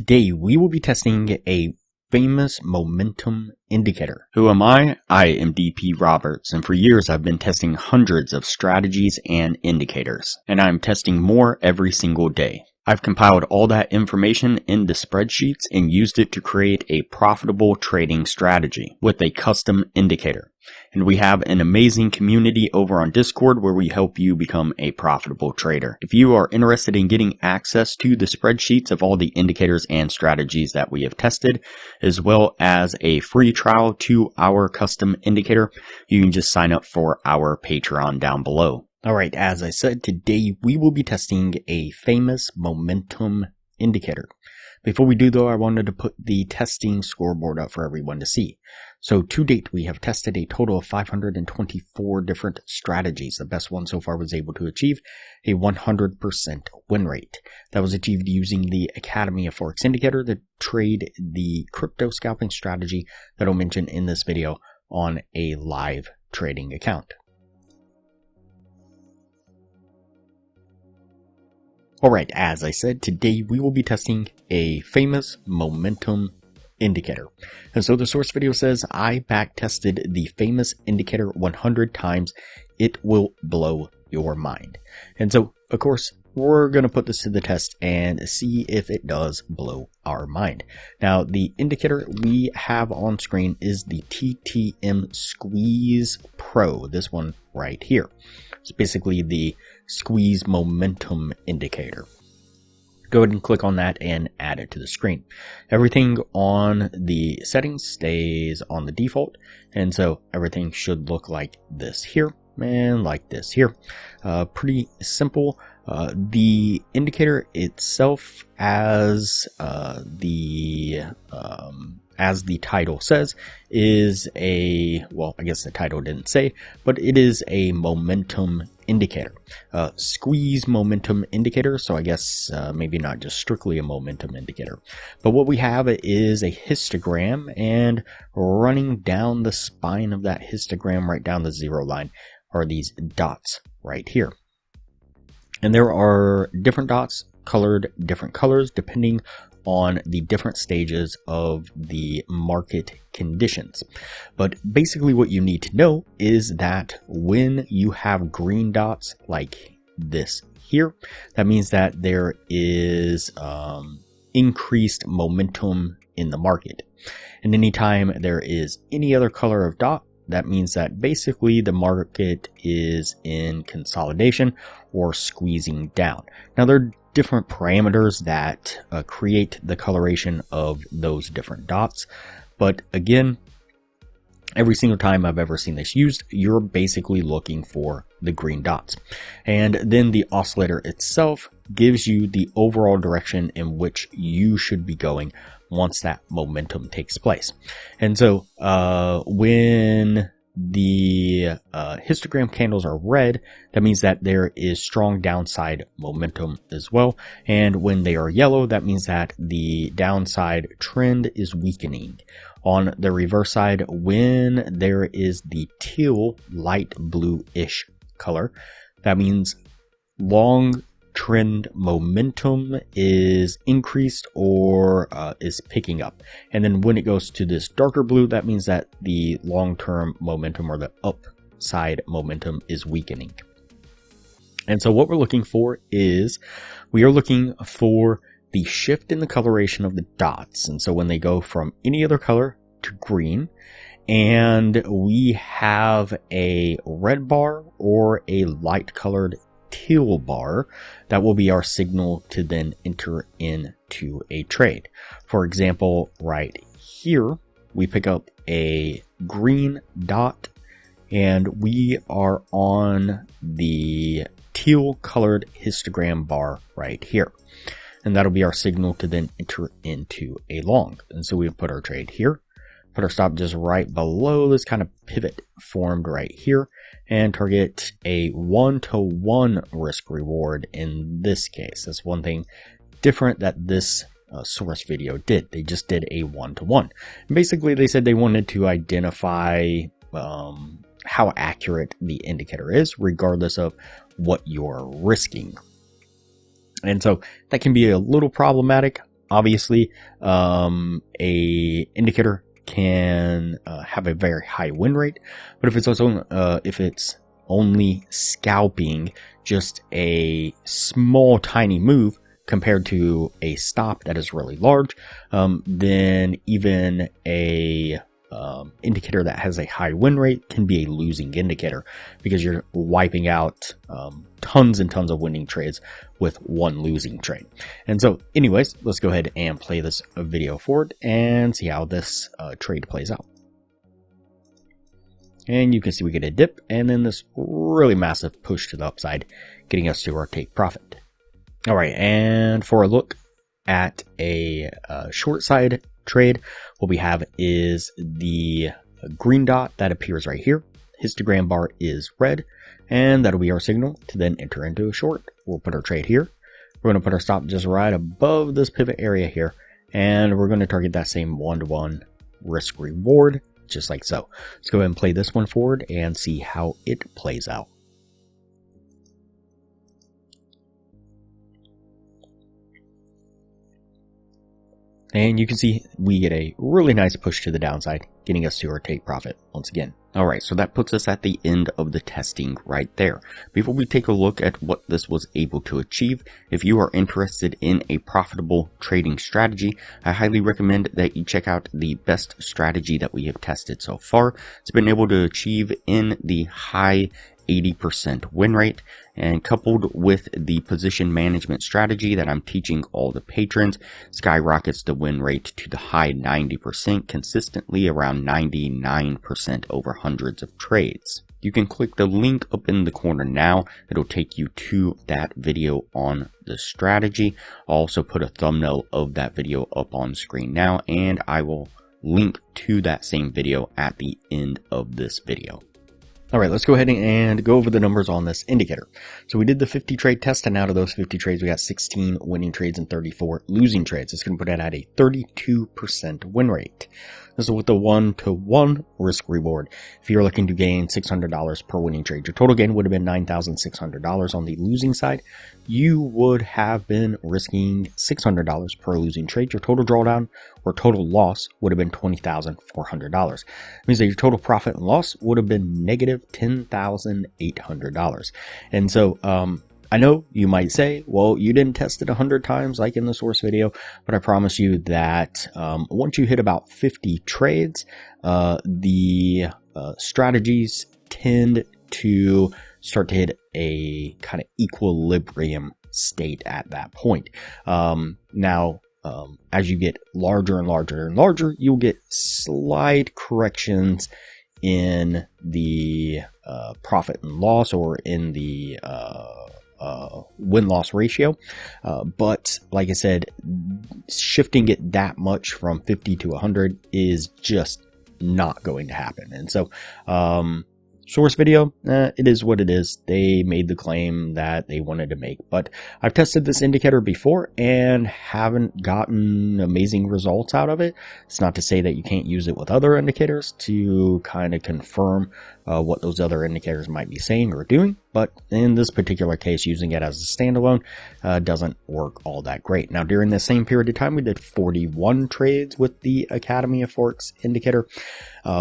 Today we will be testing a famous momentum indicator. Who am I? I am DP Roberts, and for years I've been testing hundreds of strategies and indicators, and I'm testing more every single day. I've compiled all that information into spreadsheets and used it to create a profitable trading strategy with a custom indicator. And we have an amazing community over on Discord where we help you become a profitable trader. If you are interested in getting access to the spreadsheets of all the indicators and strategies that we have tested, as well as a free trial to our custom indicator, you can just sign up for our Patreon down below. Alright, as I said, today we will be testing a famous momentum indicator. Before we do though, I wanted to put the testing scoreboard up for everyone to see. So to date, we have tested a total of 524 different strategies. The best one so far was able to achieve a 100% win rate. That was achieved using the Academy of Forex indicator to trade the crypto scalping strategy that I'll mention in this video on a live trading account. Alright, as I said, today we will be testing a famous momentum indicator. And so the source video says, I backtested the famous indicator 100 times. It will blow your mind. And so, of course, we're going to put this to the test and see if it does blow our mind. Now, the indicator we have on screen is the TTM Squeeze Pro, this one right here. It's basically the squeeze momentum indicator. Go ahead and click on that and add it to the screen. Everything on the settings stays on the default, and so everything should look like this here and like this here. Pretty simple. The indicator itself, as the title says, is a, well, I guess the title didn't say, but it is a momentum indicator. Squeeze momentum indicator, so I guess maybe not just strictly a momentum indicator. But what we have is a histogram, and running down the spine of that histogram, right down the zero line, are these dots right here. And there are different dots colored different colors depending on the different stages of the market conditions. But basically what you need to know is that when you have green dots like this here, that means that there is increased momentum in the market. And anytime there is any other color of dot, that means that basically the market is in consolidation or squeezing down. Now there are different parameters that create the coloration of those different dots. But again, every single time I've ever seen this used, you're basically looking for the green dots. And then the oscillator itself gives you the overall direction in which you should be going once that momentum takes place. And so when the histogram candles are red, that means that there is strong downside momentum as well. And when they are yellow, that means that the downside trend is weakening. On the reverse side, when there is the teal light blue-ish color, that means long trend momentum is increased or is picking up. And then when it goes to this darker blue, that means that the long-term momentum or the upside momentum is weakening. And so what we're looking for is we are looking for the shift in the coloration of the dots. And so when they go from any other color to green, and we have a red bar or a light colored teal bar, that will be our signal to then enter into a trade. For example, right here, we pick up a green dot and we are on the teal colored histogram bar right here. And that'll be our signal to then enter into a long. And so we put our trade here, put our stop just right below this kind of pivot formed right here, and target a 1-to-1 risk reward in this case. That's one thing different that this source video did. They just did a 1-to-1. Basically, they said they wanted to identify how accurate the indicator is, regardless of what you're risking. And so that can be a little problematic, obviously, a indicator can have a very high win rate, but if it's only scalping just a small tiny move compared to a stop that is really large, then even a indicator that has a high win rate can be a losing indicator, because you're wiping out tons and tons of winning trades with one losing trade. And so anyways, let's go ahead and play this video forward and see how this trade plays out. And you can see we get a dip and then this really massive push to the upside, getting us to our take profit. All right, and for a look at a short side trade, what we have is the green dot that appears right here. Histogram bar is red, and that'll be our signal to then enter into a short. We'll put our trade here. We're going to put our stop just right above this pivot area here, and we're going to target that same 1-to-1 risk reward, just like so. Let's go ahead and play this one forward and see how it plays out. And you can see we get a really nice push to the downside, getting us to our take profit once again. Alright, so that puts us at the end of the testing right there. Before we take a look at what this was able to achieve, if you are interested in a profitable trading strategy, I highly recommend that you check out the best strategy that we have tested so far. It's been able to achieve in the high 80% win rate, and coupled with the position management strategy that I'm teaching all the patrons, skyrockets the win rate to the high 90%, consistently around 99% over hundreds of trades. You can click the link up in the corner now. It'll take you to that video on the strategy. I'll also put a thumbnail of that video up on screen now, and I will link to that same video at the end of this video. Alright, let's go ahead and go over the numbers on this indicator. So we did the 50 trade test, and out of those 50 trades, we got 16 winning trades and 34 losing trades. It's going to put it at a 32% win rate. This is with the 1-to-1 risk reward. If you're looking to gain $600 per winning trade, your total gain would have been $9,600. On the losing side, you would have been risking $600 per losing trade. Your total drawdown or total loss would have been $20,400. It means that your total profit and loss would have been negative $10,800. And so, I know you might say, well, you didn't test it 100 times like in the source video, but I promise you that once you hit about 50 trades, the strategies tend to start to hit a kind of equilibrium state at that point. Now, as you get larger and larger and larger, you'll get slight corrections in the profit and loss, or in the win-loss ratio, but like I said, shifting it that much from 50 to 100 is just not going to happen. And so source video, it is what it is. They made the claim that they wanted to make, but I've tested this indicator before and haven't gotten amazing results out of it. It's not to say that you can't use it with other indicators to kind of confirm what those other indicators might be saying or doing, but in this particular case, using it as a standalone doesn't work all that great. Now, during the same period of time, we did 41 trades with the Academy of Forex indicator.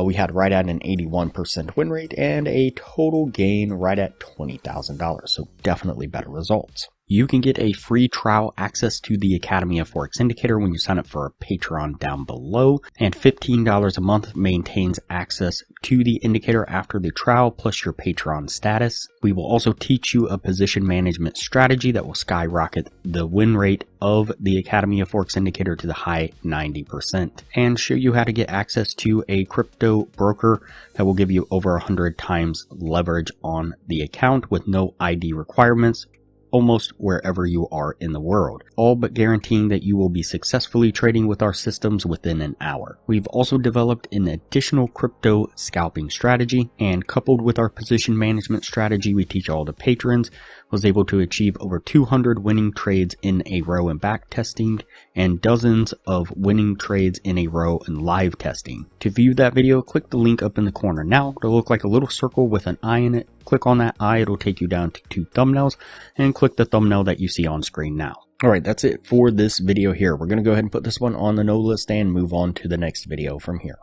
We had right at an 81% win rate and a total gain right at $20,000. So definitely better results. You can get a free trial access to the Academy of Forex indicator when you sign up for a Patreon down below, and $15 a month maintains access to the indicator after the trial plus your Patreon status. We will also teach you a position management strategy that will skyrocket the win rate of the Academy of Forex indicator to the high 90%, and show you how to get access to a crypto broker that will give you over 100 times leverage on the account with no ID requirements, almost wherever you are in the world, all but guaranteeing that you will be successfully trading with our systems within an hour. We've also developed an additional crypto scalping strategy, and coupled with our position management strategy we teach all the patrons, was able to achieve over 200 winning trades in a row in backtesting and dozens of winning trades in a row in live testing. To view that video, click the link up in the corner now. It'll look like a little circle with an eye in it. Click on that eye, it'll take you down to 2 thumbnails, and click the thumbnail that you see on screen now. Alright, that's it for this video here. We're going to go ahead and put this one on the no list and move on to the next video from here.